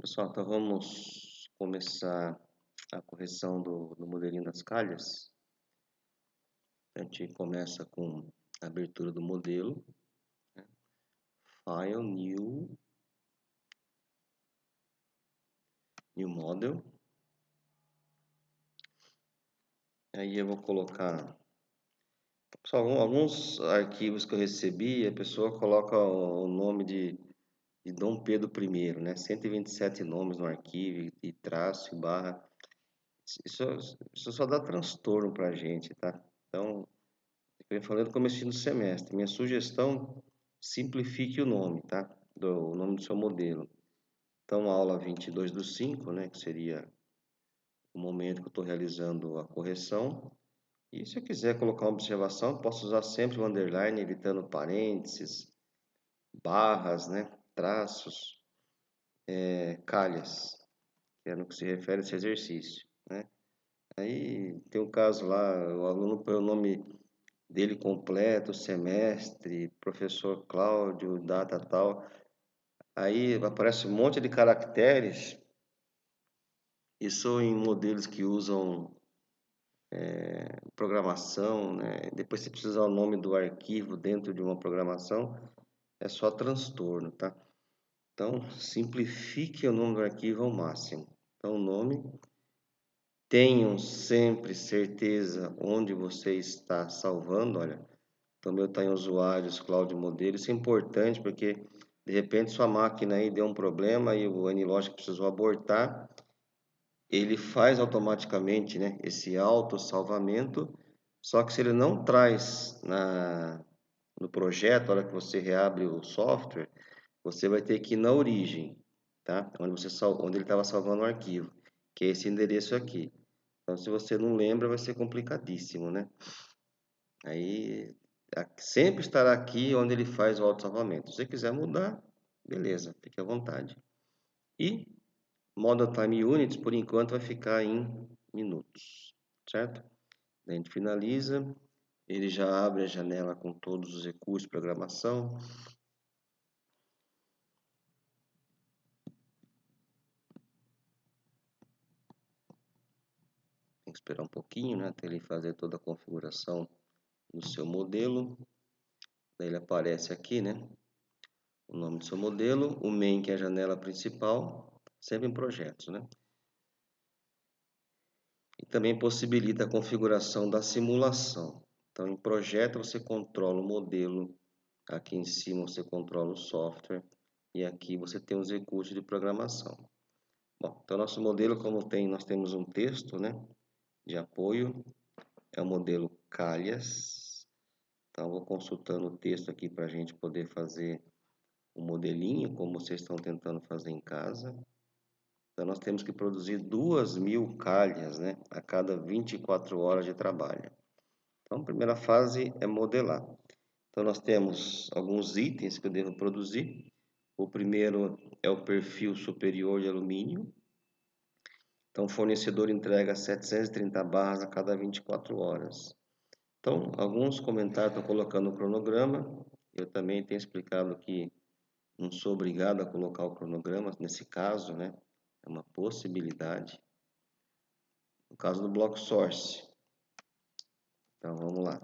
Pessoal, então vamos começar a correção do modelinho das calhas. A gente começa com a abertura do modelo, né? File, New Model. Aí eu vou colocar, pessoal, alguns arquivos que eu recebi, a pessoa coloca o nome de Dom Pedro I, né? 127 nomes no arquivo, e traço e barra. Isso só dá transtorno pra gente, tá? Então, eu falei no começo do semestre, minha sugestão, simplifique o nome, tá? O nome do seu modelo. Então, a aula 22/5, né, que seria o momento que eu estou realizando a correção. E se eu quiser colocar uma observação, posso usar sempre o underline, evitando parênteses, barras, né, traços, calhas, que é no que se refere a esse exercício, né? Aí tem um caso lá, o aluno põe o nome dele completo, semestre, professor Cláudio, data tal. Aí aparece um monte de caracteres. Isso em modelos que usam programação, né? Depois você precisa usar o nome do arquivo dentro de uma programação, é só transtorno, tá? Então, simplifique o nome do arquivo ao máximo. Então, o nome, tenham sempre certeza onde você está salvando, olha. Então, meu está em usuários, Cláudio Modelo. Isso é importante porque, de repente, sua máquina aí deu um problema e o Nlogic precisou abortar. Ele faz automaticamente, né, esse autossalvamento, só que se ele não traz no projeto, na hora que você reabre o software, você vai ter que ir na origem, tá? Onde ele estava salvando o arquivo, que é esse endereço aqui. Então, se você não lembra, vai ser complicadíssimo, né? Aí, sempre estará aqui onde ele faz o autossalvamento. Se você quiser mudar, beleza, fique à vontade. E Model Time Units, por enquanto, vai ficar em minutos, certo? A gente finaliza, ele já abre a janela com todos os recursos de programação. Tem que esperar um pouquinho, né, até ele fazer toda a configuração do seu modelo. Daí ele aparece aqui, né, o nome do seu modelo, o main, que é a janela principal, sempre em projetos, né? E também possibilita a configuração da simulação. Então, em projeto, você controla o modelo, aqui em cima você controla o software, e aqui você tem os recursos de programação. Bom, então nosso modelo, nós temos um texto, né, de apoio, é o modelo Calhas. Então, vou consultando o texto aqui para a gente poder fazer o modelinho, como vocês estão tentando fazer em casa. Então, nós temos que produzir 2.000 calhas, né, a cada 24 horas de trabalho. Então, a primeira fase é modelar. Então, nós temos alguns itens que eu devo produzir. O primeiro é o perfil superior de alumínio. Então, o fornecedor entrega 730 barras a cada 24 horas. Então, alguns comentários estão colocando o cronograma. Eu também tenho explicado que não sou obrigado a colocar o cronograma nesse caso, né? É uma possibilidade. No caso do bloco source. Então, vamos lá.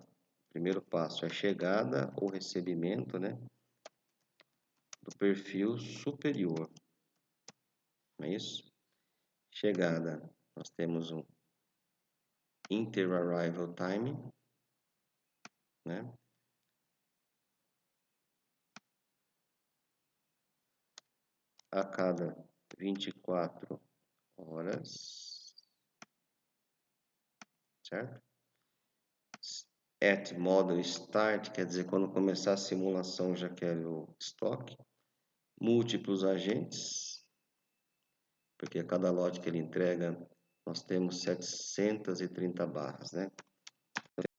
Primeiro passo é chegada ou recebimento, né, do perfil superior. Não é isso? Chegada, nós temos um inter-arrival time, né? A cada 24 horas, certo? At model start, quer dizer, quando começar a simulação, já quero o estoque. Múltiplos agentes, porque a cada lote que ele entrega, nós temos 730 barras, né?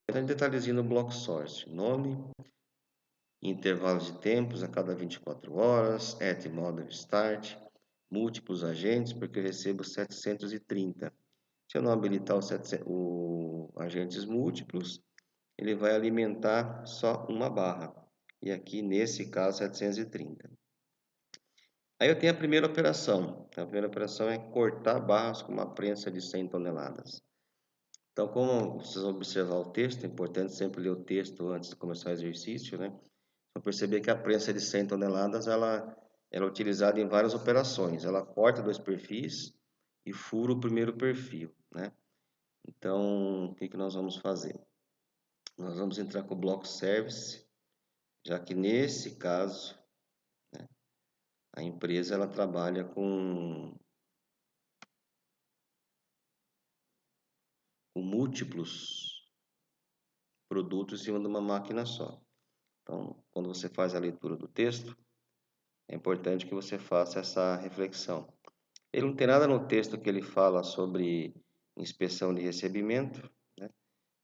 Então, detalhezinho no bloco source, nome, intervalos de tempos a cada 24 horas, at model start, múltiplos agentes, porque eu recebo 730. Se eu não habilitar os agentes múltiplos, ele vai alimentar só uma barra. E aqui, nesse caso, 730. Aí eu tenho a primeira operação. A primeira operação é cortar barras com uma prensa de 100 toneladas. Então, como vocês vão observar o texto, é importante sempre ler o texto antes de começar o exercício, né? Vão perceber que a prensa de 100 toneladas, ela é utilizada em várias operações. Ela corta 2 perfis e fura o primeiro perfil, né? Então, o que nós vamos fazer? Nós vamos entrar com o bloco service, já que nesse caso, né, a empresa ela trabalha com múltiplos produtos em cima de uma máquina só. Então, quando você faz a leitura do texto, é importante que você faça essa reflexão. Ele não tem nada no texto que ele fala sobre inspeção de recebimento, né?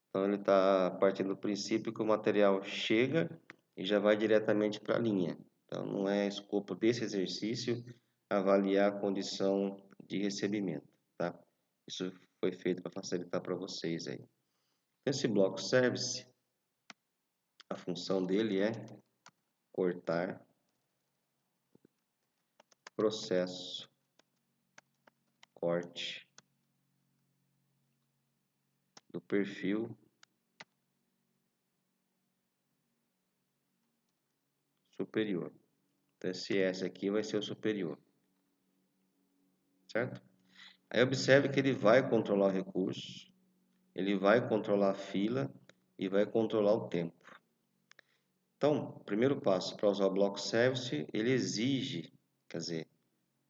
Então ele está partindo do princípio que o material chega e já vai diretamente para a linha. Então não é escopo desse exercício avaliar a condição de recebimento, tá? Isso foi feito para facilitar para vocês aí. Esse bloco service, a função dele é cortar processo, corte do perfil superior. Então esse S aqui vai ser o superior, certo? Aí observe que ele vai controlar o recurso, ele vai controlar a fila e vai controlar o tempo. Então, o primeiro passo para usar o bloco service, ele exige, quer dizer,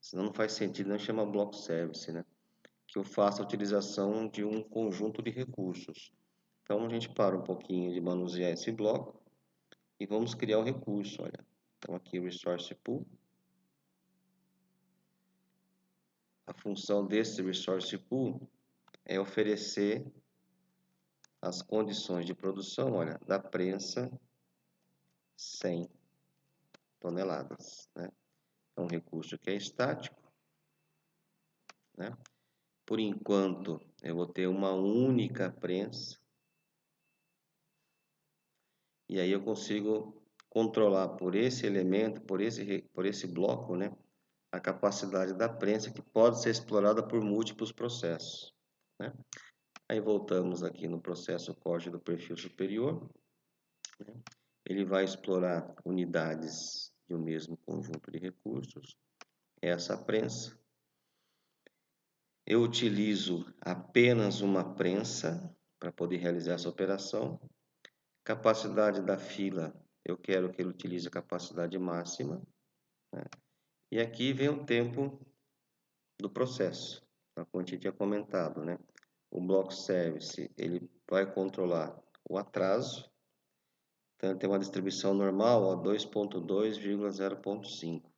senão não faz sentido não chamar bloco service, né? Que eu faça a utilização de um conjunto de recursos. Então, a gente para um pouquinho de manusear esse bloco e vamos criar o recurso, olha. Então, aqui o Resource Pool. A função desse Resource Pool é oferecer as condições de produção, olha, da prensa 100 toneladas, né? É um recurso que é estático, né? Por enquanto, eu vou ter uma única prensa e aí eu consigo controlar por esse elemento, por esse bloco, né? A capacidade da prensa que pode ser explorada por múltiplos processos, né? Aí voltamos aqui no processo corte do perfil superior, né? Ele vai explorar unidades de um mesmo conjunto de recursos, essa prensa. Eu utilizo apenas uma prensa para poder realizar essa operação. Capacidade da fila, eu quero que ele utilize a capacidade máxima, né? E aqui vem o tempo do processo, como a gente tinha comentado, né? O bloco service, ele vai controlar o atraso. Então, tem uma distribuição normal, 2.2,0.5.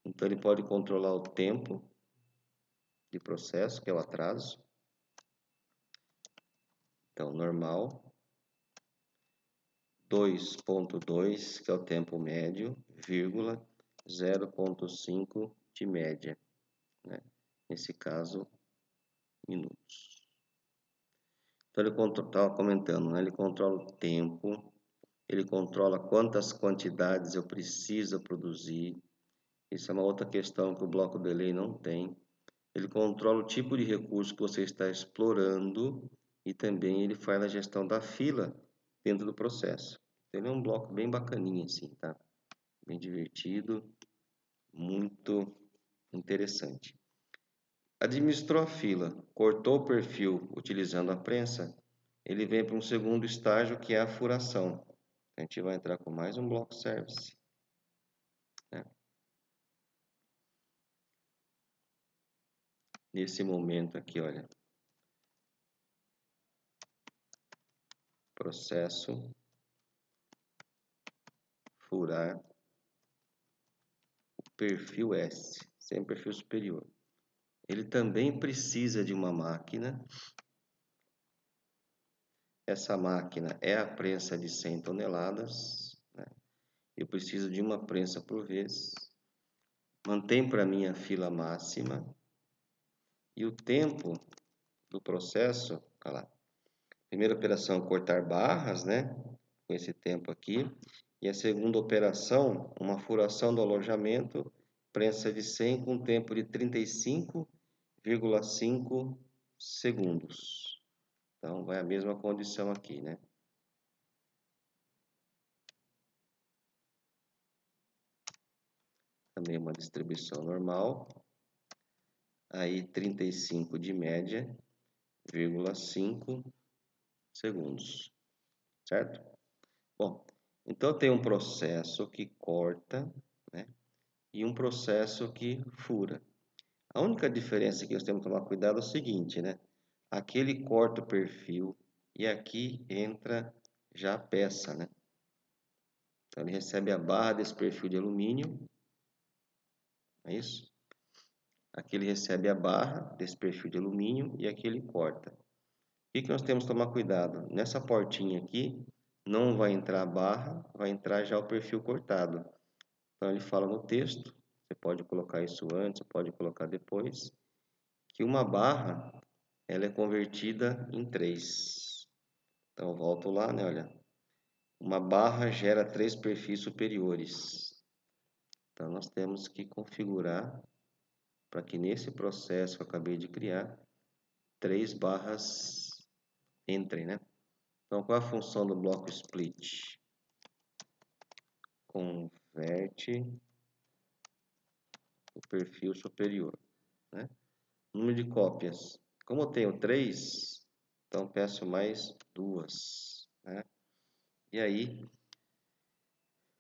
Então, ele pode controlar o tempo de processo, que é o atraso. Então, normal. 2.2, que é o tempo médio, vírgula, 0.5 de média, né? Nesse caso, minutos. Então, ele estava comentando, né? Ele controla o tempo, ele controla quantas quantidades eu preciso produzir. Isso é uma outra questão que o bloco delay não tem. Ele controla o tipo de recurso que você está explorando e também ele faz a gestão da fila dentro do processo. Ele é um bloco bem bacaninho assim, tá? Bem divertido, muito interessante. Administrou a fila, cortou o perfil utilizando a prensa, ele vem para um segundo estágio que é a furação. A gente vai entrar com mais um bloco service, né? Nesse momento aqui, olha, processo, furar o perfil S, sem perfil superior. Ele também precisa de uma máquina. Essa máquina é a prensa de 100 toneladas, né? Eu preciso de uma prensa por vez. Mantém para mim a fila máxima. E o tempo do processo, olha lá. Primeira operação, cortar barras, né? Com esse tempo aqui. E a segunda operação, uma furação do alojamento prensa de 100 com tempo de 35,5 segundos. Então, vai a mesma condição aqui, né? Também uma distribuição normal. Aí, 35 de média, 0,5 segundos. Certo? Bom, então tem um processo que corta, né? E um processo que fura. A única diferença que nós temos que tomar cuidado é o seguinte, né? Aqui ele corta o perfil e aqui entra já a peça, né? Então ele recebe a barra desse perfil de alumínio, é isso? Aqui ele recebe a barra desse perfil de alumínio e aqui ele corta. O que nós temos que tomar cuidado? Nessa portinha aqui não vai entrar a barra, vai entrar já o perfil cortado. Então ele fala no texto, você pode colocar isso antes, você pode colocar depois, que uma barra ela é convertida em 3. Então eu volto lá, né? Olha, uma barra gera 3 perfis superiores. Então nós temos que configurar para que nesse processo que eu acabei de criar, 3 barras entrem, né? Então qual é a função do bloco split? Converte o perfil superior, né? Número de cópias. Como eu tenho 3, então peço mais 2, né? E aí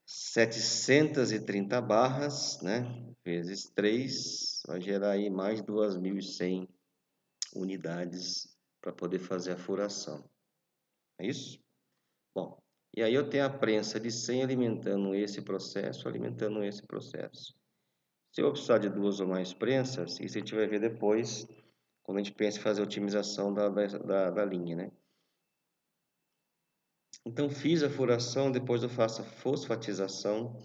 730 barras, né, vezes 3, vai gerar aí mais 2.100 unidades para poder fazer a furação. É isso? Bom, e aí eu tenho a prensa de 100 alimentando esse processo, alimentando esse processo. Se eu precisar de 2 ou mais prensas, isso a gente vai ver depois, quando a gente pensa em fazer a otimização da linha, né? Então, fiz a furação, depois eu faço a fosfatização,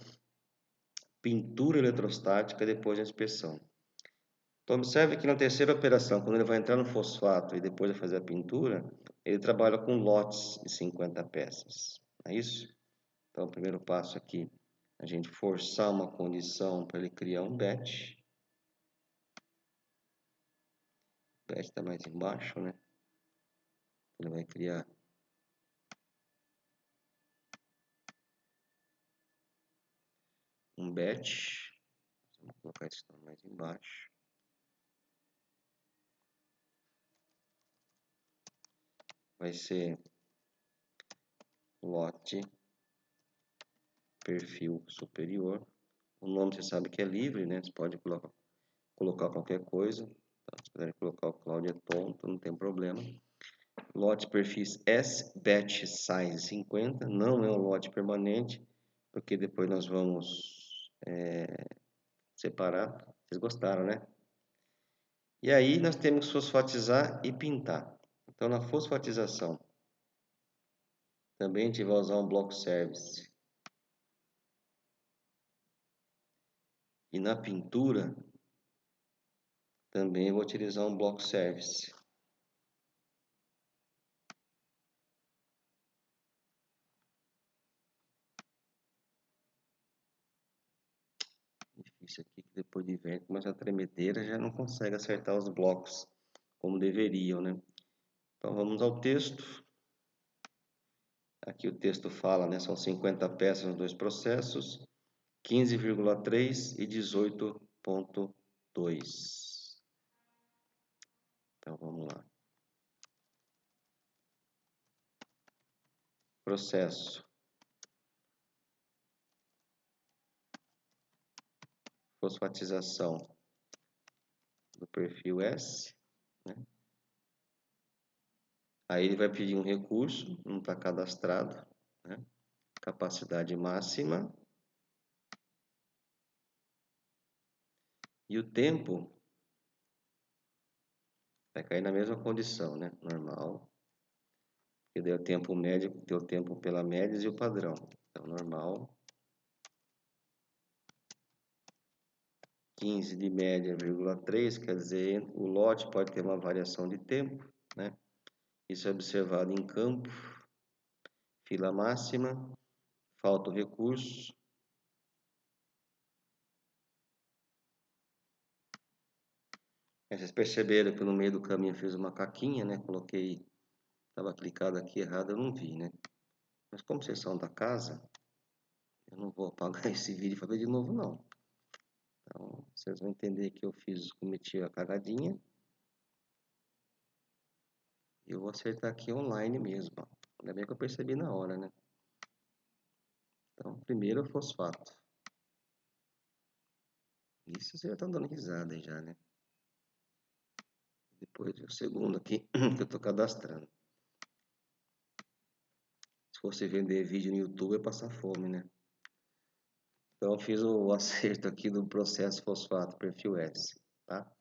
pintura eletrostática, depois a inspeção. Então, observe que na terceira operação, quando ele vai entrar no fosfato e depois vai fazer a pintura, ele trabalha com lotes de 50 peças. É isso? Então, o primeiro passo aqui, a gente forçar uma condição para ele criar um batch. O batch está mais embaixo, né? Ele vai criar um batch. Vamos colocar isso mais embaixo. Vai ser lote perfil superior. O nome você sabe que é livre, né? Você pode colocar qualquer coisa. Tá? Se quiser colocar o Cláudio é tonto, não tem problema. Lote perfis S, batch size 50. Não é um lote permanente, porque depois nós vamos separar. Vocês gostaram, né? E aí nós temos que fosfatizar e pintar. Então na fosfatização, também a gente vai usar um bloco service. E na pintura, também vou utilizar um bloco service. Difícil aqui, que depois de ver começa a tremedeira, já não consegue acertar os blocos como deveriam, né? Então vamos ao texto. Aqui o texto fala, né? São 50 peças nos dois processos, 15,3 e 18,2. Então vamos lá. Processo. Fosfatização do perfil S, né? Aí ele vai pedir um recurso, não está cadastrado, né? Capacidade máxima. E o tempo vai cair na mesma condição, né? Normal. Que daí o tempo médio, tem o tempo pela média e o padrão. Então, normal. 15 de média, 0,3, quer dizer, o lote pode ter uma variação de tempo, né? Isso é observado em campo. Fila máxima, falta o recurso. Vocês perceberam que no meio do caminho eu fiz uma caquinha, né? Coloquei, estava clicado aqui errado, eu não vi, né? Mas como vocês são da casa, eu não vou apagar esse vídeo e fazer de novo, não. Então, vocês vão entender que eu cometi a cagadinha. E eu vou acertar aqui online mesmo, ó. Ainda bem que eu percebi na hora, né? Então, primeiro é o fosfato. Isso vocês já estão dando risada aí já, né? Depois o segundo aqui, que eu estou cadastrando. Se fosse vender vídeo no YouTube, é passar fome, né? Então, eu fiz o acerto aqui do processo fosfato perfil S, tá?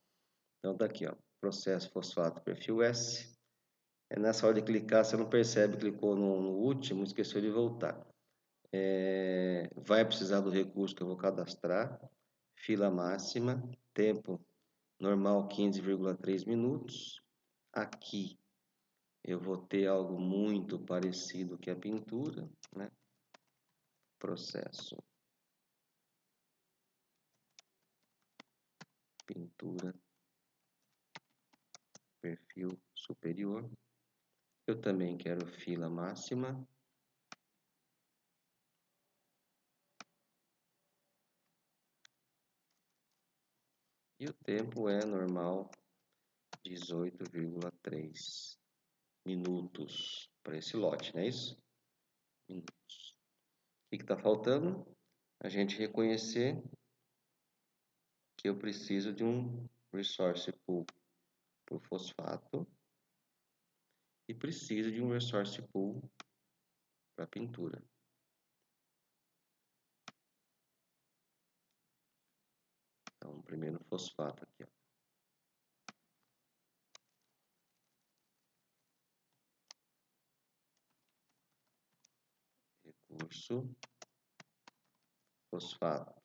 Então, tá aqui, ó. Processo fosfato perfil S. É nessa hora de clicar, você não percebe, clicou no último, esqueceu de voltar. Vai precisar do recurso que eu vou cadastrar. Fila máxima, tempo normal 15,3 minutos. Aqui eu vou ter algo muito parecido que a pintura, né? Processo pintura perfil superior. Eu também quero fila máxima. E o tempo é normal 18,3 minutos para esse lote, não é isso? Minutos. O que está faltando? A gente reconhecer que eu preciso de um resource pool por fosfato e preciso de um resource pool para pintura. Então, primeiro fosfato aqui, ó. Recurso fosfato.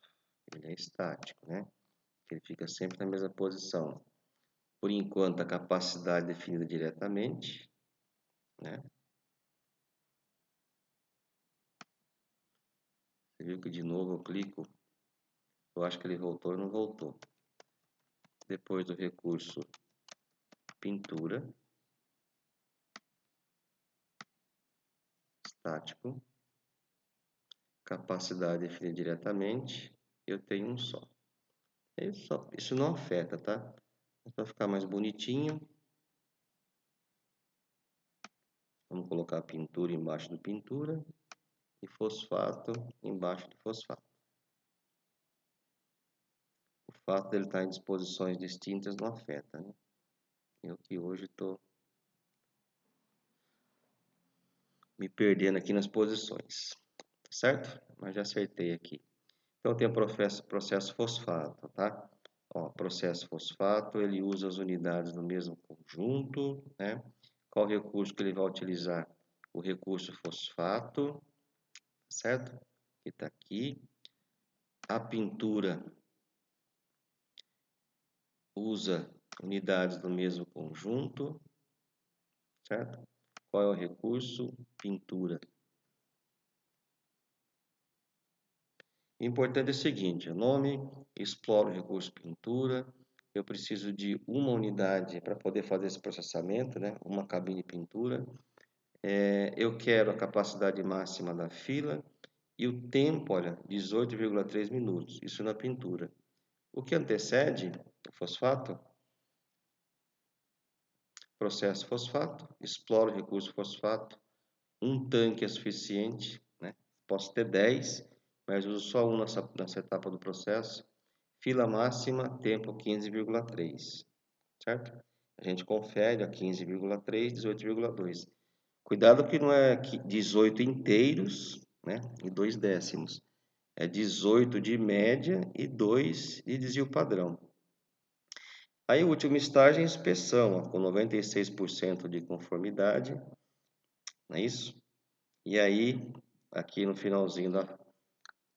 Ele é estático, né? Ele fica sempre na mesma posição. Por enquanto, a capacidade definida diretamente, né? Você viu que de novo eu clico, eu acho que ele voltou e não voltou. Depois do recurso pintura, estático, capacidade definida diretamente, eu tenho um só. Isso não afeta, tá? Para ficar mais bonitinho, vamos colocar pintura embaixo do pintura e fosfato embaixo do fosfato. O fato dele estar em disposições distintas não afeta, né? Eu que hoje estou me perdendo aqui nas posições, certo? Mas já acertei aqui. Então tem o processo fosfato, tá? Ó, processo fosfato, ele usa as unidades no mesmo conjunto, né? Qual recurso que ele vai utilizar? O recurso fosfato, certo? Que está aqui. A pintura usa unidades do mesmo conjunto, certo? Qual é o recurso? Pintura. O importante é o seguinte, o nome, exploro o recurso pintura, eu preciso de uma unidade para poder fazer esse processamento, né? Uma cabine de pintura. Eu quero a capacidade máxima da fila e o tempo, olha, 18,3 minutos, isso na pintura. O que antecede o fosfato? Processo fosfato, exploro o recurso fosfato, um tanque é suficiente, né? Posso ter 10, mas uso só um nessa etapa do processo. Fila máxima, tempo 15,3, certo? A gente confere a 15,3, 18,2. Cuidado que não é 18 inteiros, né? E 2 décimos. É 18 de média e 2 de desvio padrão. Aí o último estágio é inspeção, ó, com 96% de conformidade, não é isso? E aí, aqui no finalzinho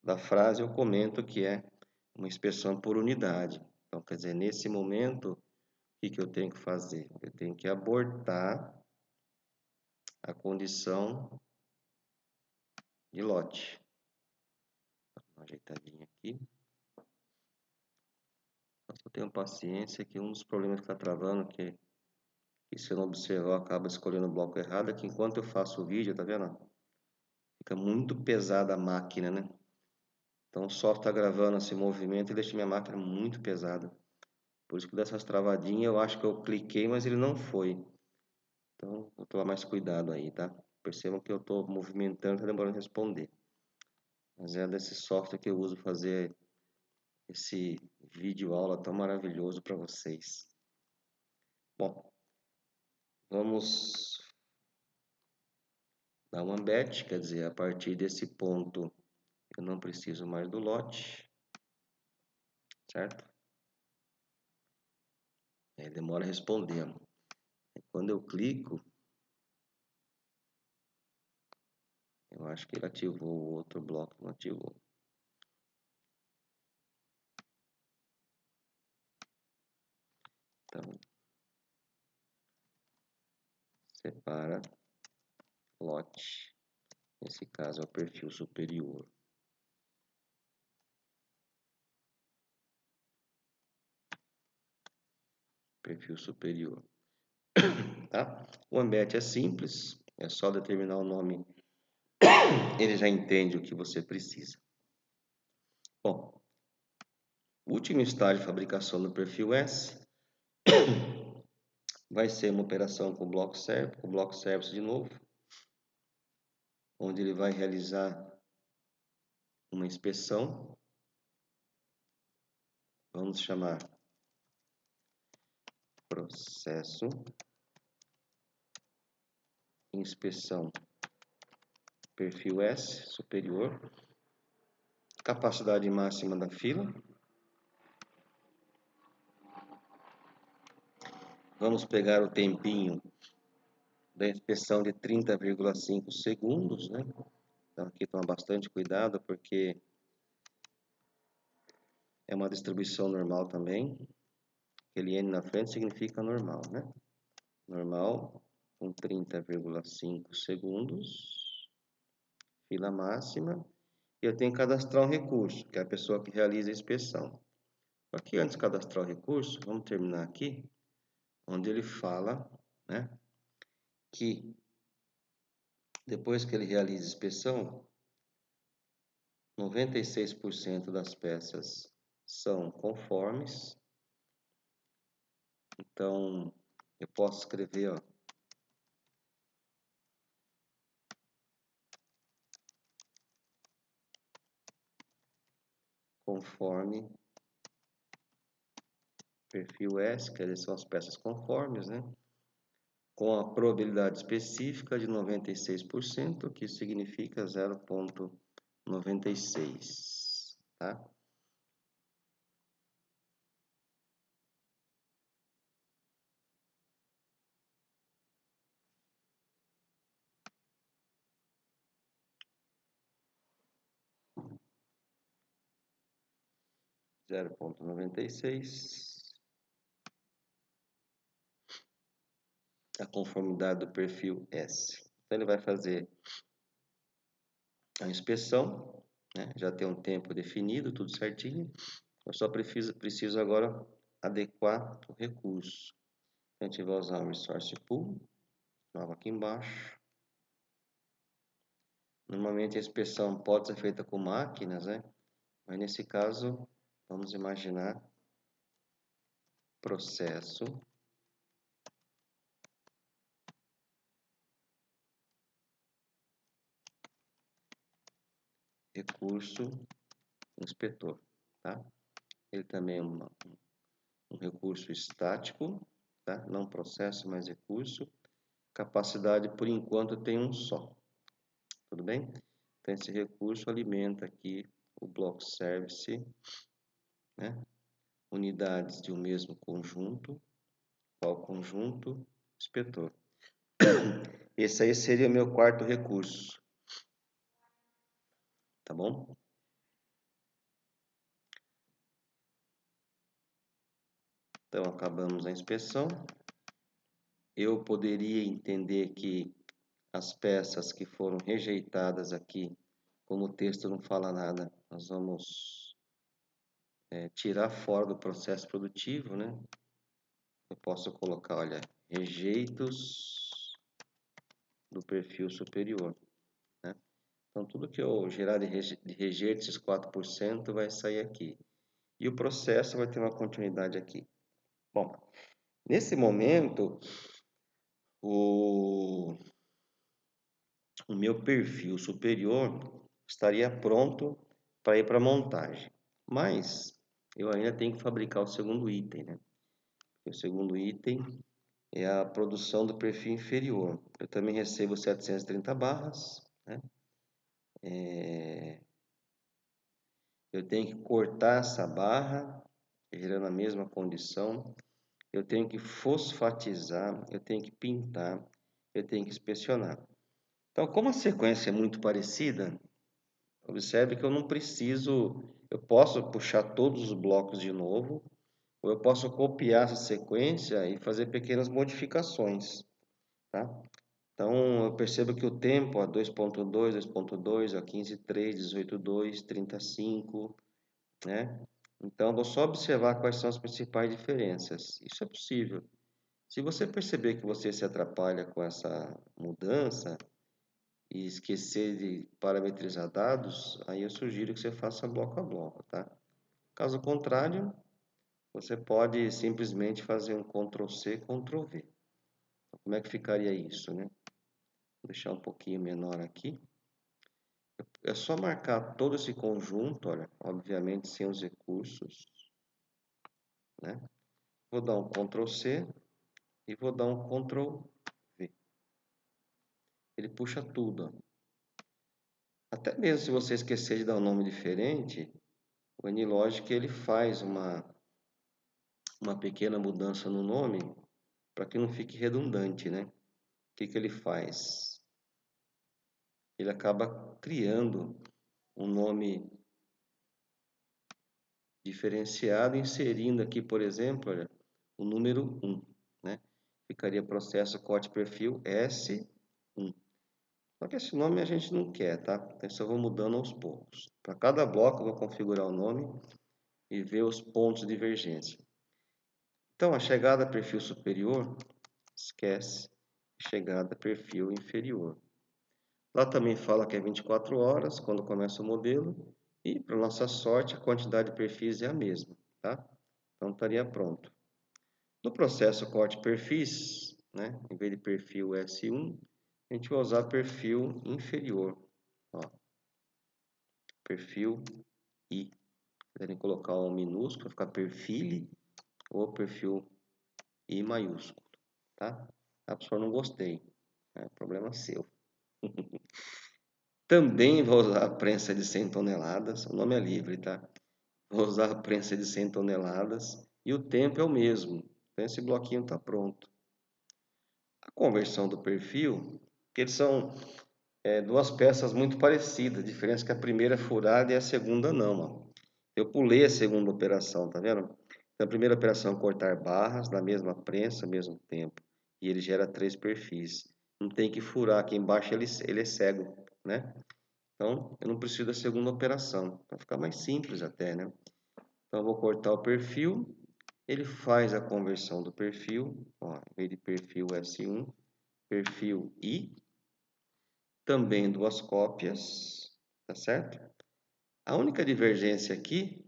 da frase, eu comento que é uma inspeção por unidade. Então, quer dizer, nesse momento, o que eu tenho que fazer? Eu tenho que abortar a condição de lote. Dá uma ajeitadinha aqui. Só tenham paciência que um dos problemas que está travando, que se eu não observar, acaba escolhendo o bloco errado, é que enquanto eu faço o vídeo, tá vendo? Fica muito pesada a máquina, né? Então o software está gravando esse movimento e deixa minha máquina muito pesada. Por isso que dessas travadinhas eu acho que eu cliquei, mas ele não foi. Então vou tomar mais cuidado aí, tá? Percebam que eu estou movimentando, está demorando a responder. Mas é desse software que eu uso fazer esse vídeo aula tão maravilhoso para vocês. Bom, vamos dar uma bet, quer dizer, a partir desse ponto eu não preciso mais do lote, certo? Aí demora a responder. Quando eu clico, eu acho que ele ativou o outro bloco, não ativou. Então, separa lote. Nesse caso é o perfil superior. Perfil superior. Tá? O embed é simples, é só determinar o nome, ele já entende o que você precisa. Bom, o último estágio de fabricação do perfil S vai ser uma operação com o bloco service de novo, onde ele vai realizar uma inspeção. Vamos chamar processo inspeção perfil S superior, capacidade máxima da fila. Vamos pegar o tempinho da inspeção de 30,5 segundos, né? Então aqui toma bastante cuidado porque é uma distribuição normal também. Aquele N na frente significa normal, né? Normal com 30,5 segundos, fila máxima. E eu tenho que cadastrar um recurso, que é a pessoa que realiza a inspeção. Aqui antes de cadastrar o recurso, vamos terminar aqui, onde ele fala, né, que depois que ele realiza a inspeção, 96% das peças são conformes. Então, eu posso escrever, ó, conforme perfil S, que são as peças conformes, né? Com a probabilidade específica de 96%, que significa 0,96, tá? Zero ponto 96, a conformidade do perfil S. Então ele vai fazer a inspeção, né? Já tem um tempo definido, tudo certinho. Eu só preciso agora adequar o recurso. Então a gente vai usar o Resource Pool, nova aqui embaixo. Normalmente a inspeção pode ser feita com máquinas, né? Mas nesse caso, vamos imaginar processo recurso inspetor, tá? Ele também é um recurso estático, tá? Não processo, mas recurso. Capacidade, por enquanto, tem um só. Tudo bem? Então, esse recurso alimenta aqui o bloco service, né? Unidades de um mesmo conjunto. Qual conjunto? Inspetor. Esse aí seria o meu quarto recurso. Tá bom? Então, acabamos a inspeção. Eu poderia entender que as peças que foram rejeitadas aqui, como o texto não fala nada, nós vamos tirar fora do processo produtivo, né? Eu posso colocar, olha, rejeitos do perfil superior, né? Então, tudo que eu gerar de rejeito, esses 4%, vai sair aqui. E o processo vai ter uma continuidade aqui. Bom, nesse momento, o meu perfil superior estaria pronto para ir para a montagem. Mas eu ainda tenho que fabricar o segundo item, né? O segundo item é a produção do perfil inferior. Eu também recebo 730 barras, né? Eu tenho que cortar essa barra, gerando a mesma condição. Eu tenho que fosfatizar, eu tenho que pintar, eu tenho que inspecionar. Então, como a sequência é muito parecida, observe que eu não preciso, eu posso puxar todos os blocos de novo, ou eu posso copiar essa sequência e fazer pequenas modificações, tá? Então, eu percebo que o tempo, 2.2, 2.2, 15.3, 18.2, 35, né? Então, vou só observar quais são as principais diferenças. Isso é possível. Se você perceber que você se atrapalha com essa mudança e esquecer de parametrizar dados, aí eu sugiro que você faça bloco a bloco, tá? Caso contrário, você pode simplesmente fazer um Ctrl+C, Ctrl+V. Como é que ficaria isso, né? Vou deixar um pouquinho menor aqui. É só marcar todo esse conjunto, olha, obviamente sem os recursos, né? Vou dar um Ctrl+C e vou dar um Ctrl+V. Ele puxa tudo, ó. Até mesmo se você esquecer de dar um nome diferente, o AnyLogic ele faz uma pequena mudança no nome para que não fique redundante, né? O que ele faz? Ele acaba criando um nome diferenciado, inserindo aqui, por exemplo, olha, o número 1, né? Ficaria processo corte perfil S1. Só que esse nome a gente não quer, tá? Então, só vou mudando aos poucos. Para cada bloco, eu vou configurar o nome e ver os pontos de divergência. Então, a chegada a perfil superior, esquece. Chegada a perfil inferior. Lá também fala que é 24 horas quando começa o modelo. E, para nossa sorte, a quantidade de perfis é a mesma, tá? Então, estaria pronto. No processo corte perfis, né? Em vez de perfil S1, a gente vai usar perfil inferior. Ó. Perfil I. Quiserem colocar um minúsculo, vai ficar perfil ou perfil I maiúsculo, tá? A pessoa não gostei, é problema seu. Também vou usar a prensa de 100 toneladas, o nome é livre, tá? Vou usar a prensa de 100 toneladas e o tempo é o mesmo. Então esse bloquinho está pronto. A conversão do perfil, que eles são duas peças muito parecidas, a diferença é que a primeira é furada e a segunda não, ó. Eu pulei a segunda operação, tá vendo? Então, a primeira operação é cortar barras na mesma prensa, mesmo tempo. E ele gera 3 perfis. Não tem que furar, aqui embaixo ele é cego, né? Então, eu não preciso da segunda operação. Vai ficar mais simples até, né? Então, eu vou cortar o perfil. Ele faz a conversão do perfil. Ó, em vez de perfil S1, perfil I. Também duas cópias, tá certo? A única divergência aqui,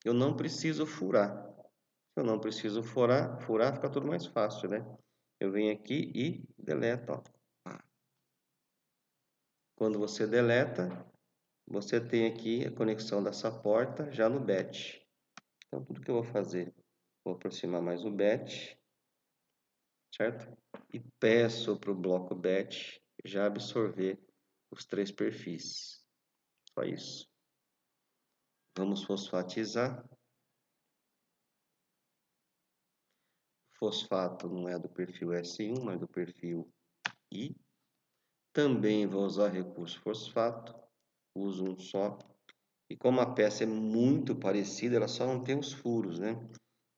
eu não preciso furar. Se eu não preciso furar fica tudo mais fácil, né? Eu venho aqui e deleto, ó. Quando você deleta, você tem aqui a conexão dessa porta já no batch. Então, tudo que eu vou fazer, vou aproximar mais o batch, certo? E peço para o bloco batch já absorver os 3 perfis. Só isso. Vamos fosfatizar. Fosfato não é do perfil S1, mas do perfil I. Também vou usar recurso fosfato. Uso um só. E como a peça é muito parecida, ela só não tem os furos, né?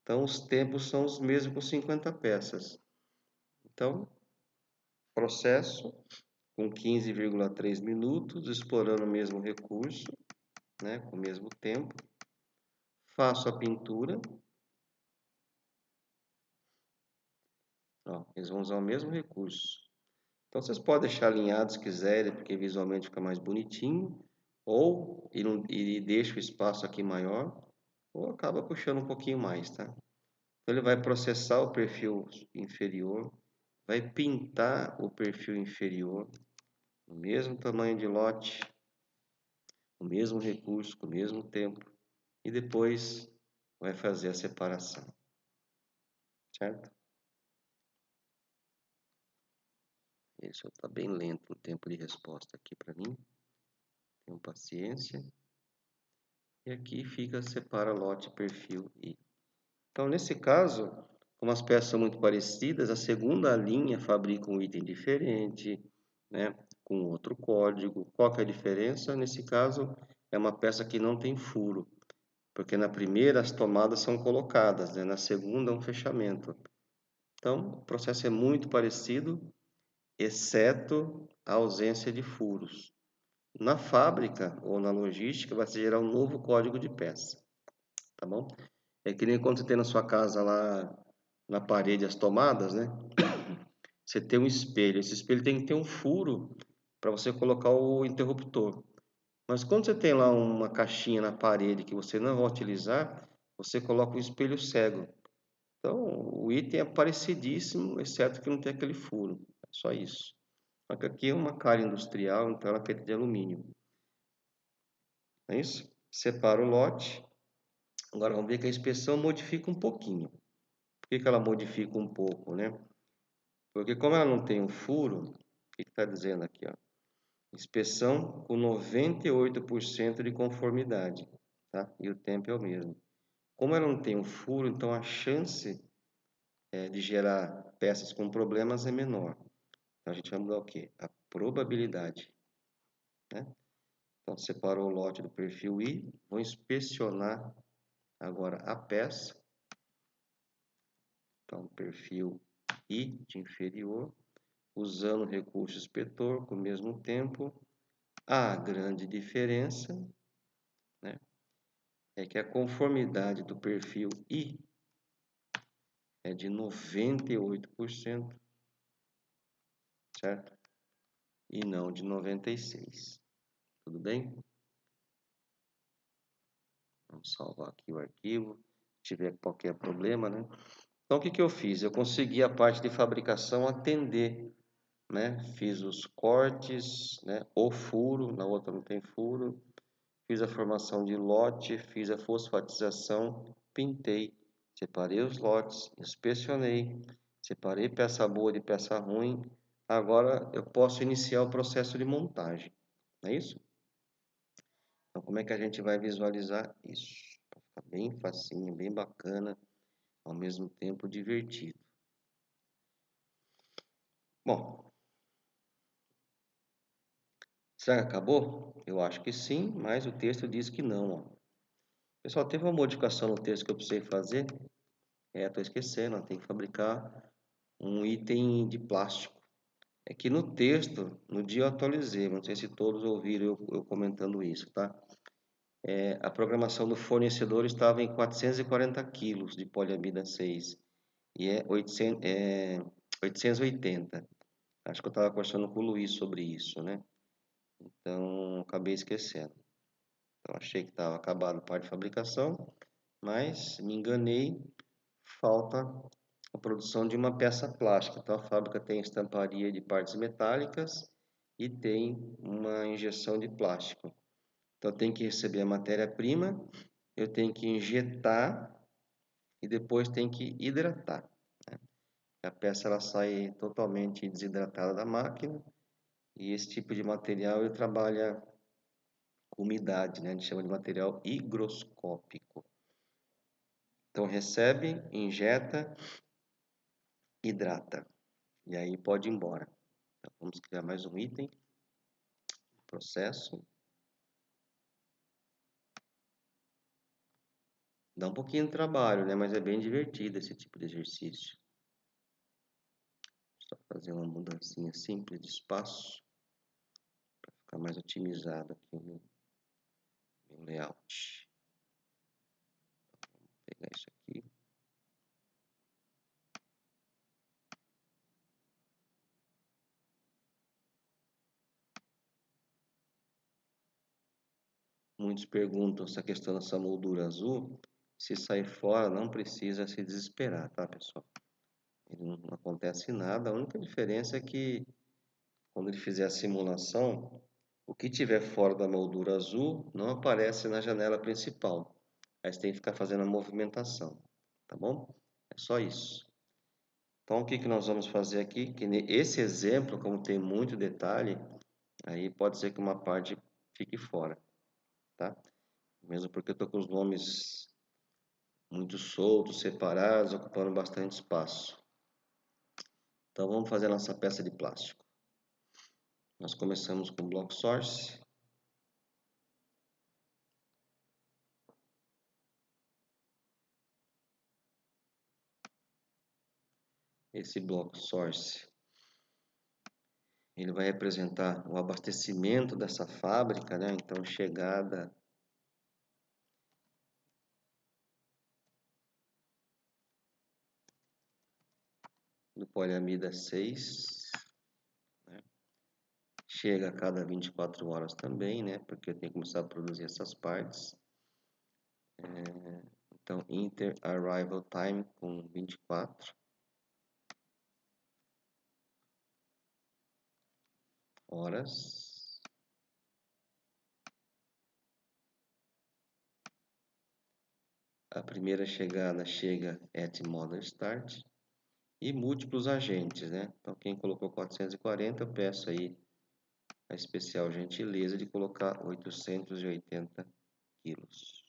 Então, os tempos são os mesmos com 50 peças. Então, processo com 15,3 minutos, explorando o mesmo recurso, né? Com o mesmo tempo. faço a pintura. Ó, eles vão usar o mesmo recurso. Então, vocês podem deixar alinhado se quiserem, porque visualmente fica mais bonitinho. Ou ele deixa o espaço aqui maior, ou acaba puxando um pouquinho mais, tá? Então, ele vai processar o perfil inferior, vai pintar o perfil inferior, no mesmo tamanho de lote, o mesmo recurso, com o mesmo tempo, e depois vai fazer a separação, certo? Esse está bem lento o tempo de resposta aqui para mim. Tenham paciência. E aqui fica separa lote, perfil e. Então, nesse caso, como as peças são muito parecidas, a segunda linha fabrica um item diferente, né, com outro código. Qual que é a diferença? Nesse caso, é uma peça que não tem furo, porque na primeira as tomadas são colocadas, né, na segunda é um fechamento. Então, o processo é muito parecido, exceto a ausência de furos. Na fábrica ou na logística vai se gerar um novo código de peça, tá bom? É que nem quando você tem na sua casa lá na parede as tomadas, né? Você tem um espelho. Esse espelho tem que ter um furo para você colocar o interruptor. Mas quando você tem lá uma caixinha na parede que você não vai utilizar, você coloca um espelho cego. Então, o item é parecidíssimo, exceto que não tem aquele furo. É só isso. Só que aqui é uma calha industrial, então ela é feita de alumínio. É isso? Separa o lote. Agora vamos ver que a inspeção modifica um pouquinho. Por que ela modifica um pouco, né? Porque como ela não tem um furo, o que está dizendo aqui, ó? Inspeção com 98% de conformidade, tá? E o tempo é o mesmo. Como ela não tem um furo, então a chance de gerar peças com problemas é menor. Então a gente vai mudar o quê? A probabilidade, né? Então separou o lote do perfil I, vou inspecionar agora a peça. Então perfil I de inferior, usando o recurso inspetor com o mesmo tempo. A grande diferença, né, é que a conformidade do perfil I é de 98%, certo? E não de 96%. Tudo bem? Vamos salvar aqui o arquivo. Se tiver qualquer problema, né? Então, o que eu fiz? Eu consegui a parte de fabricação atender, né? Fiz os cortes, né? O furo, na outra não tem furo. Fiz a formação de lote, fiz a fosfatização, pintei, separei os lotes, inspecionei, separei peça boa de peça ruim. Agora eu posso iniciar o processo de montagem, não é isso? Então, como é que a gente vai visualizar isso? Para ficar bem facinho, bem bacana, ao mesmo tempo divertido. Bom, será que acabou? Eu acho que sim, mas o texto diz que não, ó. Pessoal, teve uma modificação no texto que eu precisei fazer. Estou esquecendo, ó, tem que fabricar um item de plástico. É que no texto, no dia eu atualizei, não sei se todos ouviram eu comentando isso, tá? A programação do fornecedor estava em 440 quilos de poliamida 6 e é 880. Acho que eu estava conversando com o Luiz sobre isso, né? Então, acabei esquecendo. Então, achei que estava acabado a parte de fabricação, mas me enganei, falta a produção de uma peça plástica. Então, a fábrica tem estamparia de partes metálicas e tem uma injeção de plástico. Então, eu tenho que receber a matéria-prima, eu tenho que injetar e depois tenho que hidratar, né? A peça ela sai totalmente desidratada da máquina e esse tipo de material ele trabalha com umidade, né? A gente chama de material higroscópico. Então, recebe, injeta, hidrata. E aí pode ir embora. Então, vamos criar mais um item. Processo. Dá um pouquinho de trabalho, né? Mas é bem divertido esse tipo de exercício. Só fazer uma mudancinha simples de espaço. Para ficar mais otimizado aqui o meu layout. muitos perguntam essa questão dessa moldura azul. Se sair fora, não precisa se desesperar, tá, pessoal? Não acontece nada. A única diferença é que quando ele fizer a simulação, o que tiver fora da moldura azul não aparece na janela principal. Aí você tem que ficar fazendo a movimentação, tá bom? É só isso. Então, o que nós vamos fazer aqui? Que esse exemplo, como tem muito detalhe, aí pode ser que uma parte fique fora, tá? Mesmo porque eu estou com os nomes muito soltos, separados, ocupando bastante espaço. Então, vamos fazer a nossa peça de plástico. Nós começamos com o bloco source. Esse bloco source, ele vai representar o abastecimento dessa fábrica, né? Então, chegada do poliamida 6, né? Chega a cada 24 horas também, né? Porque eu tenho que começar a produzir essas partes. Então, Inter Arrival Time com 24 horas. A primeira chegada chega at model start. E múltiplos agentes, né? Então, quem colocou 440, eu peço aí a especial gentileza de colocar 880 quilos.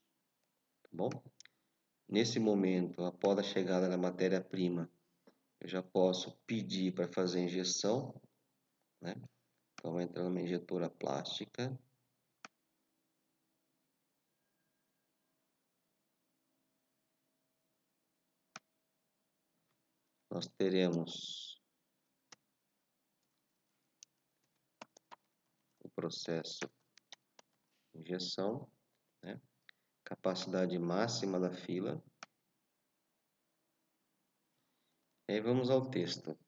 Tá bom? Nesse momento, após a chegada da matéria-prima, eu já posso pedir para fazer injeção, né? Então, vai entrar numa injetora plástica. Nós teremos o processo de injeção, né? Capacidade máxima da fila. E aí vamos ao texto.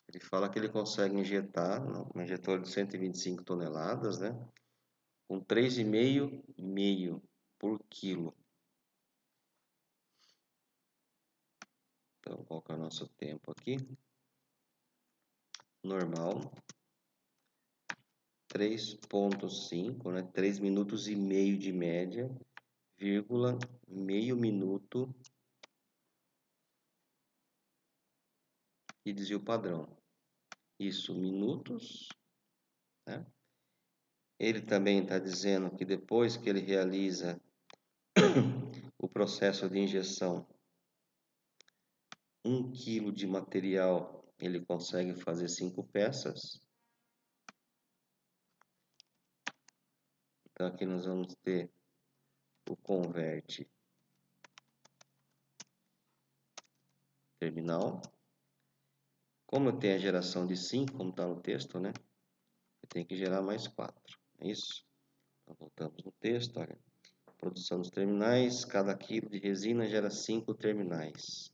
Ele fala que ele consegue injetar um injetor de 125 toneladas, né? Com 3,5 por quilo. Então, qual que é o nosso tempo aqui? Normal. 3,5, né? 3 minutos e meio de média, vírgula, meio minuto de desvio padrão. Isso, minutos, né? Ele também está dizendo que depois que ele realiza o processo de injeção, 1 quilo de material, ele consegue fazer 5 peças. Então, aqui nós vamos ter o converte terminal. Como eu tenho a geração de 5, como está no texto, né? Eu tenho que gerar mais 4. É isso? Então, voltamos no texto, olha. Produção dos terminais. Cada quilo de resina gera 5 terminais.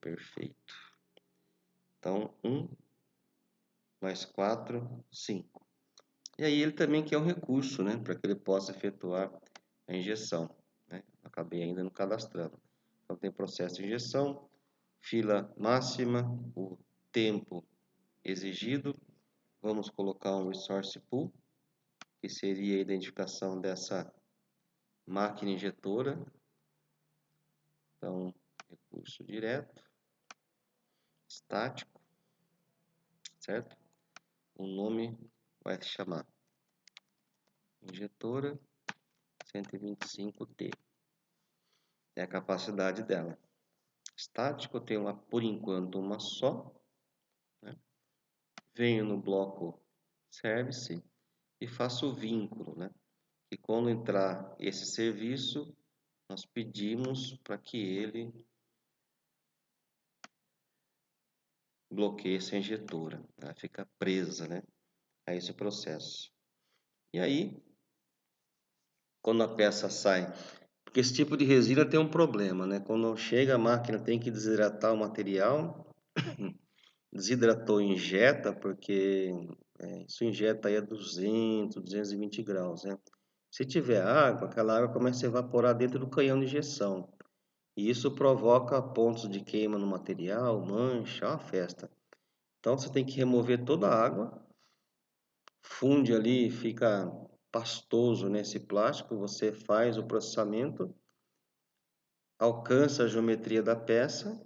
Perfeito. Então, 1 mais 4, 5. E aí ele também quer um recurso, né? Para que ele possa efetuar a injeção, né? Acabei ainda não cadastrando. Então, tem processo de injeção, fila máxima, o tempo exigido. Vamos colocar um resource pool, que seria a identificação dessa máquina injetora. Então, recurso direto, estático, certo? O nome vai se chamar injetora 125T. É a capacidade dela. Estático, eu tenho por enquanto uma só, né? Venho no bloco service e faço o vínculo, né? E quando entrar esse serviço, nós pedimos para que ele bloqueie essa injetora, ela fica presa, né, a esse processo. E aí, quando a peça sai, porque esse tipo de resina tem um problema, né? Quando chega a máquina tem que desidratar o material, desidratou, injeta, porque Isso injeta aí a 200, 220 graus, né? Se tiver água, aquela água começa a evaporar dentro do canhão de injeção. E isso provoca pontos de queima no material, mancha, uma festa. Então você tem que remover toda a água, funde ali, fica pastoso nesse plástico, você faz o processamento, alcança a geometria da peça,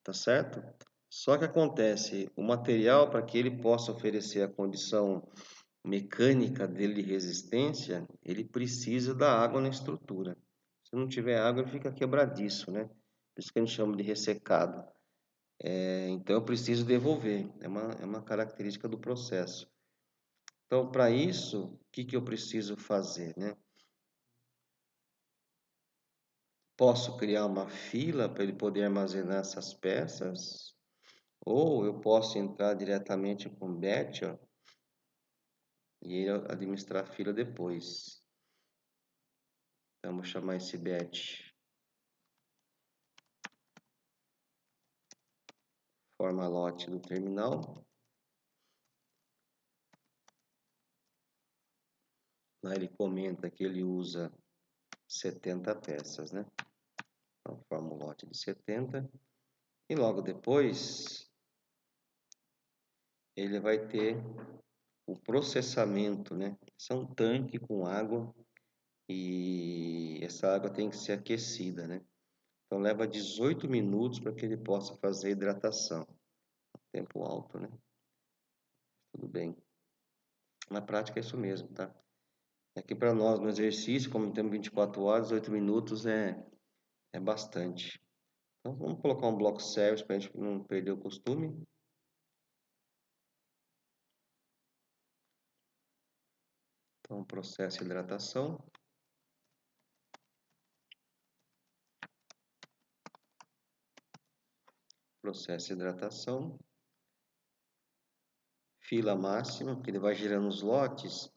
tá certo? Só que acontece, o material, para que ele possa oferecer a condição mecânica dele de resistência, ele precisa da água na estrutura. Se não tiver água, ele fica quebradiço, né? Por isso que a gente chama de ressecado. Então, eu preciso devolver. É uma característica do processo. Então, para isso, o que eu preciso fazer, né? Posso criar uma fila para ele poder armazenar essas peças, ou eu posso entrar diretamente com o batch, ó, e ele administrar a fila depois. Então, vamos chamar esse batch forma lote do terminal. Lá ele comenta que ele usa 70 peças, né? Então, forma o lote de 70. E logo depois, ele vai ter o processamento, né? Esse é um tanque com água e essa água tem que ser aquecida, né? Então leva 18 minutos para que ele possa fazer a hidratação. Tempo alto, né? Tudo bem. Na prática é isso mesmo, tá? Aqui para nós no exercício, como temos 24 horas, 8 minutos é bastante. Então vamos colocar um bloco service para a gente não perder o costume. Então processo de hidratação. Processo de hidratação. Fila máxima, porque ele vai girando os lotes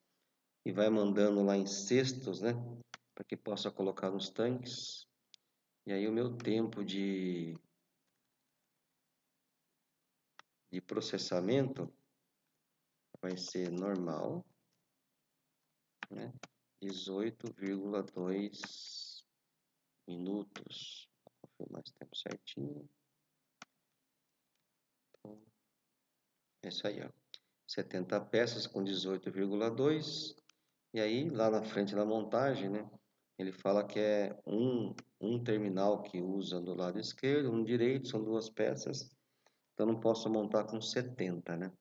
e vai mandando lá em cestos, né? Para que possa colocar nos tanques. E aí o meu tempo de processamento vai ser normal, né? 18,2 minutos. Vou confirmar esse tempo certinho. Então, é isso aí, ó. 70 peças com 18,2. E aí, lá na frente da montagem, né? Ele fala que é um terminal que usa do lado esquerdo, um direito, são duas peças. Então, não posso montar com 70, né?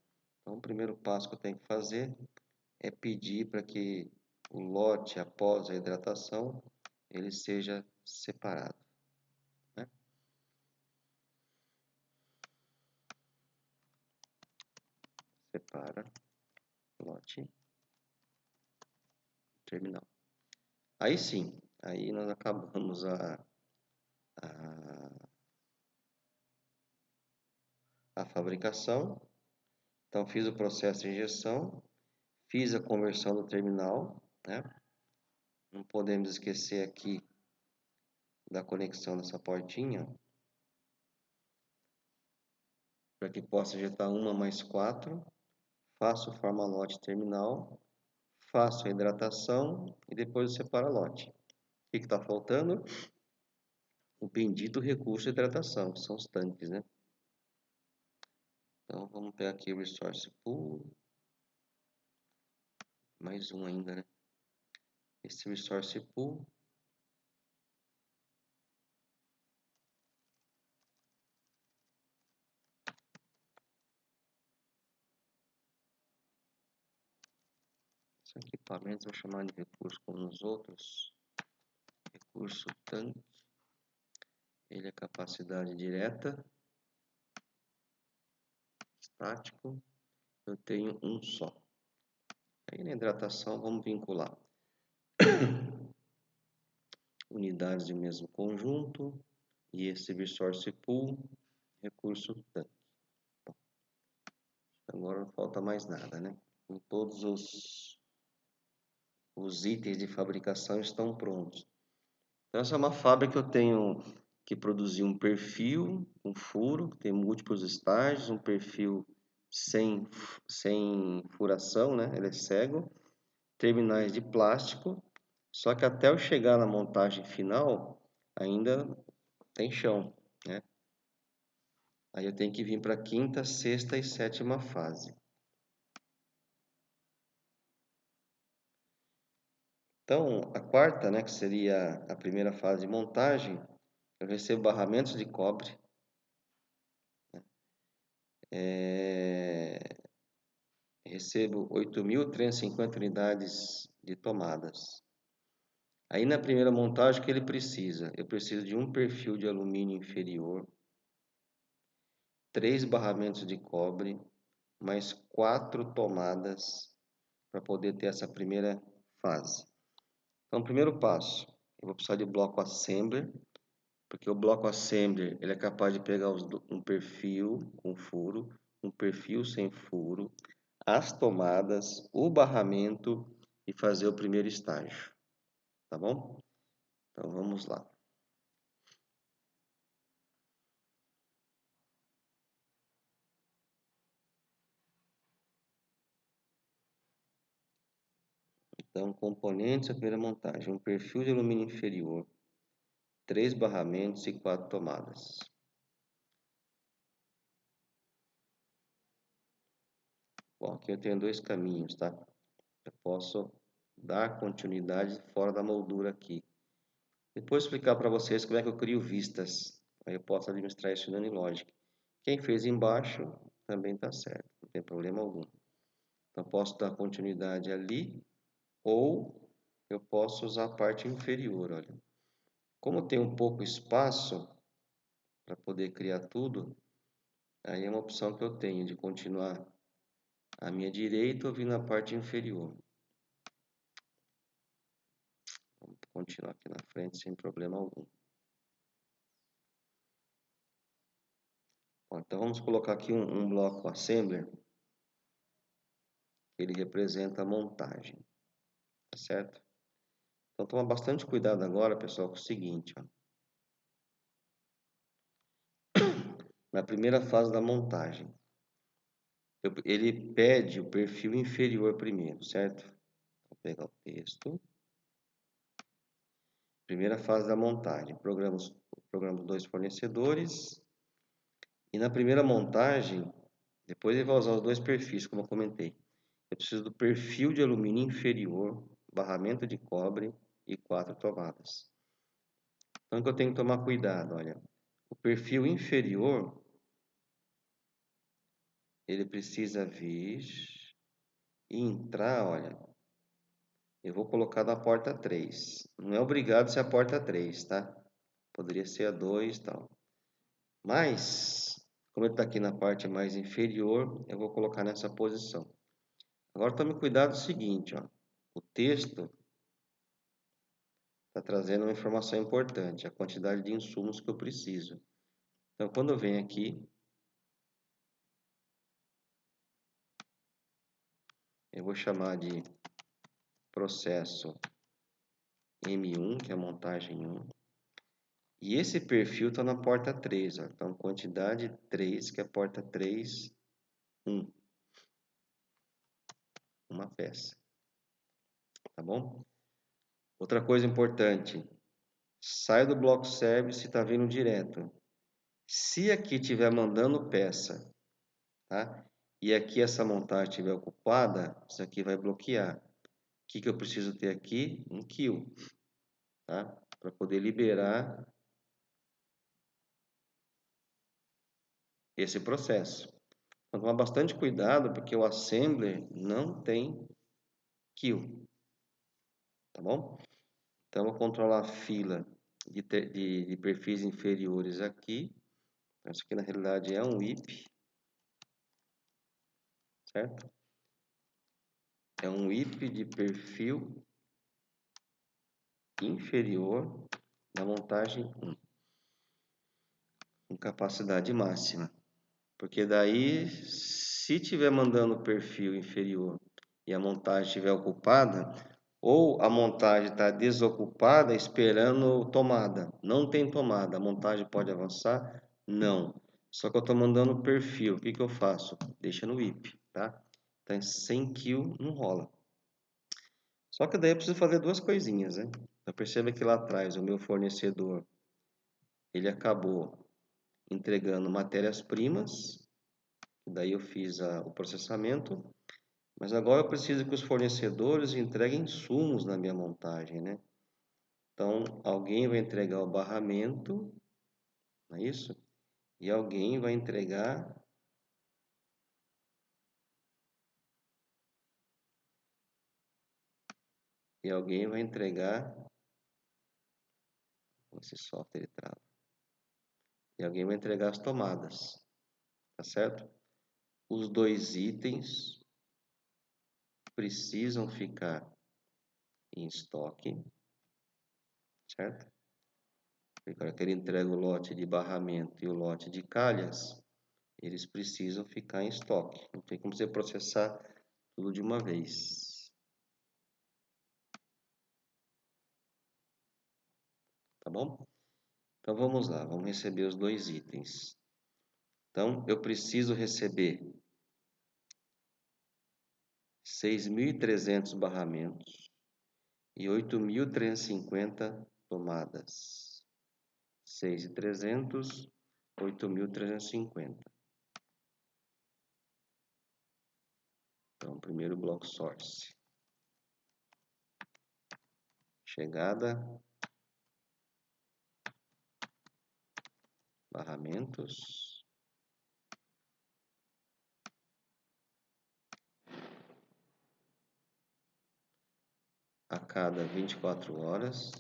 Então, o primeiro passo que eu tenho que fazer é pedir para que o lote, após a hidratação, ele seja separado, né? Separa lote terminal. Aí sim, aí nós acabamos a fabricação. Então, fiz o processo de injeção, fiz a conversão do terminal, né? Não podemos esquecer aqui da conexão dessa portinha, para que possa injetar uma mais 4. Faço o formalote terminal, faço a hidratação e depois o separalote. O que está faltando? O bendito recurso de hidratação, que são os tanques, né? Então, vamos pegar aqui o Resource Pool. Mais um ainda, né? Esse Resource Pool. Esses equipamentos vou chamar de recurso como nos outros. Recurso tanque. Ele é capacidade direta. Estático. Eu tenho um só. Aí na hidratação vamos vincular unidades de mesmo conjunto e esse resource pool, recurso tanque. Bom, agora não falta mais nada, né? Com todos os itens de fabricação estão prontos. Então essa é uma fábrica que eu tenho que produzir um perfil, um furo, que tem múltiplos estágios, um perfil sem furação, né? Ele é cego. Terminais de plástico. Só que até eu chegar na montagem final, ainda tem chão, né? Aí eu tenho que vir para a quinta, sexta e sétima fase. Então, a quarta, né, que seria a primeira fase de montagem, eu recebo barramentos de cobre, recebo 8.350 unidades de tomadas. Aí na primeira montagem, o que ele precisa? Eu preciso de um perfil de alumínio inferior, 3 barramentos de cobre, mais 4 tomadas para poder ter essa primeira fase. Então, primeiro passo, eu vou precisar de bloco assembler, porque o bloco assembler ele é capaz de pegar um perfil com furo, um perfil sem furo, as tomadas, o barramento e fazer o primeiro estágio, tá bom? Então vamos lá. Então, componentes da primeira montagem, um perfil de alumínio inferior, 3 barramentos e 4 tomadas. Bom, aqui eu tenho 2 caminhos, tá? Eu posso dar continuidade fora da moldura aqui. Depois explicar para vocês como é que eu crio vistas. Aí eu posso administrar isso no Unilogic. Quem fez embaixo também está certo, não tem problema algum. Então posso dar continuidade ali ou eu posso usar a parte inferior, olha. Como tem um pouco espaço para poder criar tudo, aí é uma opção que eu tenho de continuar à minha direita ou vir na parte inferior. Vamos continuar aqui na frente sem problema algum. Bom, então vamos colocar aqui um bloco assembler. Ele representa a montagem, tá certo? Então toma bastante cuidado agora, pessoal, com o seguinte, ó. Na primeira fase da montagem, ele pede o perfil inferior primeiro, certo? Vou pegar o texto. Primeira fase da montagem, programa 2 fornecedores. E na primeira montagem, depois ele vai usar os 2 perfis, como eu comentei. Eu preciso do perfil de alumínio inferior, barramento de cobre e 4 tomadas. Então, o que eu tenho que tomar cuidado, olha. O perfil inferior, ele precisa vir e entrar, olha. Eu vou colocar na porta 3. Não é obrigado ser a porta 3, tá? Poderia ser a 2 e tal. Mas, como ele está aqui na parte mais inferior, eu vou colocar nessa posição. Agora tome cuidado do seguinte, ó. O texto está trazendo uma informação importante, a quantidade de insumos que eu preciso. Então, quando eu venho aqui, eu vou chamar de processo M1, que é a montagem 1. E esse perfil está na porta 3, ó. Então, quantidade 3, que é a porta 3, 1. Uma peça. Tá bom? Outra coisa importante. Sai do bloco service e está vindo direto. Se aqui estiver mandando peça, tá? E aqui essa montagem estiver ocupada, isso aqui vai bloquear. O que eu preciso ter aqui? Um kill, tá? Para poder liberar esse processo. Então, tomar bastante cuidado, porque o assembler não tem kill, tá bom? Então, eu vou controlar a fila de perfis inferiores aqui. Isso aqui, na realidade, é um IP, certo? É um IP de perfil inferior na montagem 1, com capacidade máxima. Porque daí, se tiver mandando perfil inferior e a montagem estiver ocupada, ou a montagem está desocupada esperando tomada. Não tem tomada. A montagem pode avançar? Não. Só que eu estou mandando o perfil. O que eu faço? Deixa no WIP, tá? Então, sem kill não rola. Só que daí eu preciso fazer duas coisinhas, né? Eu percebo que lá atrás o meu fornecedor, ele acabou entregando matérias-primas. Daí eu fiz o processamento. Mas agora eu preciso que os fornecedores entreguem insumos na minha montagem, né? Então, alguém vai entregar o barramento, não é isso? E alguém vai entregar esse software ele trava. E alguém vai entregar as tomadas, tá certo? Os dois itens precisam ficar em estoque, certo? Porque na hora que ele entrega o lote de barramento e o lote de calhas, eles precisam ficar em estoque. Não tem como você processar tudo de uma vez. Tá bom? Então vamos lá, vamos receber os dois itens. Então eu preciso receber 6.300 barramentos e 8.350 tomadas. 6.300, 8.350. Então, primeiro bloco source. Chegada. Barramentos. A cada 24 horas.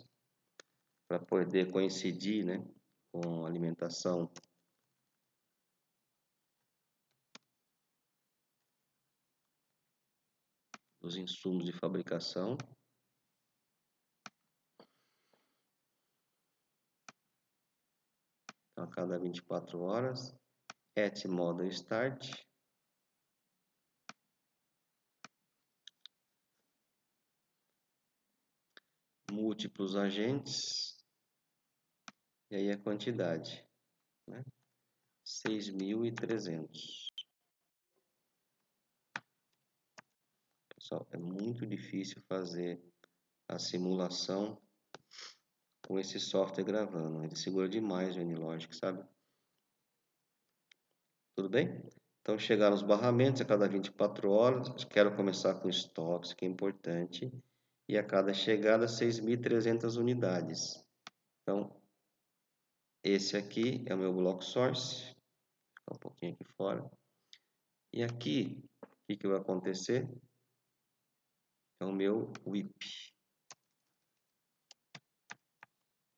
Para poder coincidir, né, com a alimentação dos insumos de fabricação. Então, a cada 24 horas, at model start. Múltiplos agentes. E aí a quantidade, né? 6.300. Pessoal, é muito difícil fazer a simulação com esse software gravando. Ele segura demais o NLogic, sabe? Tudo bem? Então, chegar nos barramentos a cada 24 horas. Quero começar com estoques, que é importante. E a cada chegada, 6.300 unidades. Então, esse aqui é o meu bloco source. Vou ficar um pouquinho aqui fora. E aqui, o que vai acontecer? É o meu WIP.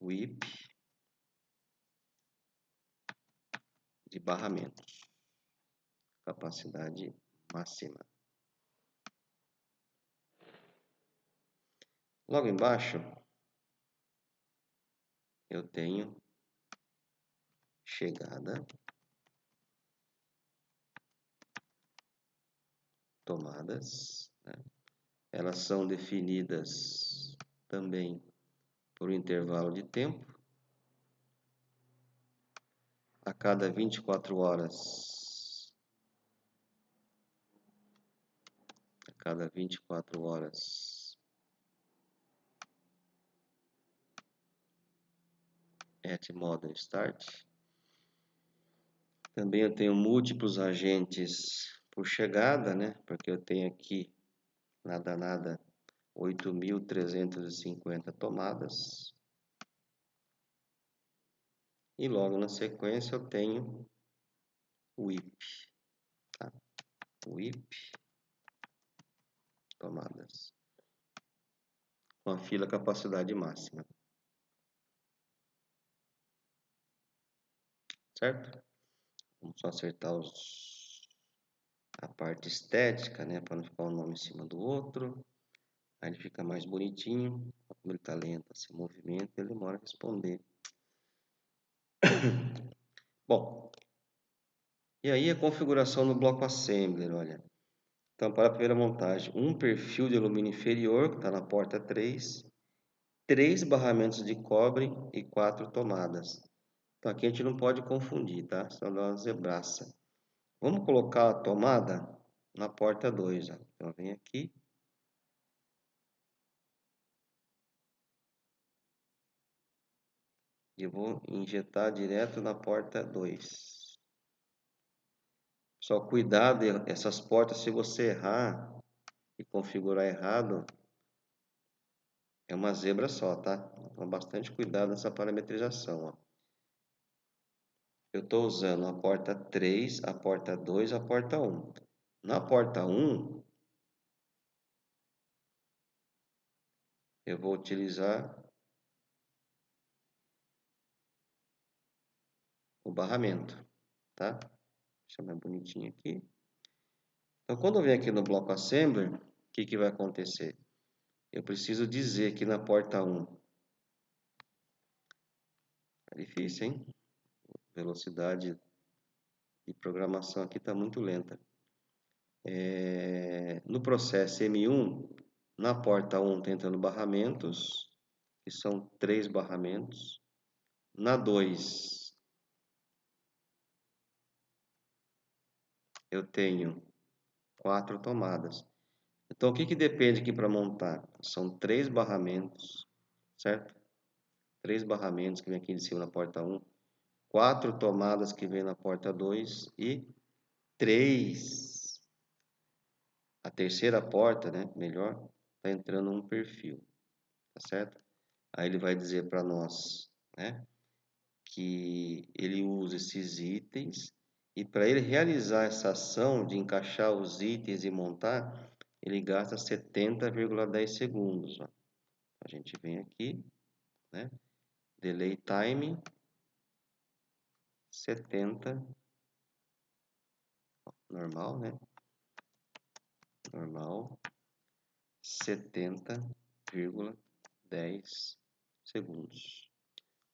WIP de barramentos. Capacidade máxima. Logo embaixo, eu tenho chegada, tomadas, né? Elas são definidas também por um intervalo de tempo. A cada 24 horas. A cada 24 horas. At model start. Também eu tenho múltiplos agentes por chegada, né? Porque eu tenho aqui, nada, 8.350 tomadas. E logo na sequência eu tenho o WIP. Tá? WIP tomadas. Com a fila capacidade máxima. Certo? Vamos só acertar a parte estética, né? Para não ficar um nome em cima do outro. Aí ele fica mais bonitinho. Como ele está lento, se movimenta, ele demora a responder. Bom, e aí a configuração no bloco assembler, olha. Então, para a primeira montagem, um perfil de alumínio inferior, que está na porta 3, 3 barramentos de cobre e 4 tomadas. Então, aqui a gente não pode confundir, tá? Senão dá uma zebraça. Vamos colocar a tomada na porta 2, ó. Então, vem aqui. E eu vou injetar direto na porta 2. Só cuidado, essas portas, se você errar e configurar errado, é uma zebra só, tá? Então, bastante cuidado nessa parametrização, ó. Eu estou usando a porta 3, a porta 2, a porta 1. Na porta 1, eu vou utilizar o barramento, tá? Deixa eu mais bonitinho aqui. Então, quando eu venho aqui no bloco Assembler, o que vai acontecer? Eu preciso dizer aqui na porta 1. É difícil, hein? Velocidade de programação aqui está muito lenta. No processo M1, na porta 1 está entrando barramentos, que são 3 barramentos. Na 2, eu tenho 4 tomadas. Então, o que depende aqui para montar? São 3 barramentos, certo? 3 barramentos que vem aqui de cima na porta 1, 4 tomadas que vem na porta 2 e 3. A terceira porta, né? Melhor, está entrando um perfil, tá certo? Aí ele vai dizer para nós, né? Que ele usa esses itens e para ele realizar essa ação de encaixar os itens e montar, ele gasta 70,10 segundos. Ó. A gente vem aqui, né? Delay time 70, normal, né? Normal 70,10 segundos.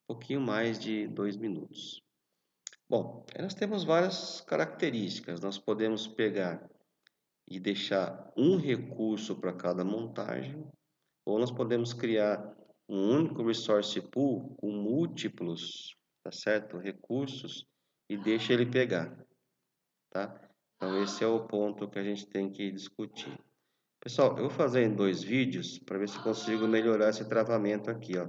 Um pouquinho mais de 2 minutos. Bom, nós temos várias características. Nós podemos pegar e deixar um recurso para cada montagem, ou nós podemos criar um único resource pool com múltiplos, tá certo? Recursos e deixa ele pegar, tá? Então esse é o ponto que a gente tem que discutir. Pessoal, eu vou fazer em 2 vídeos para ver se consigo melhorar esse travamento aqui, ó.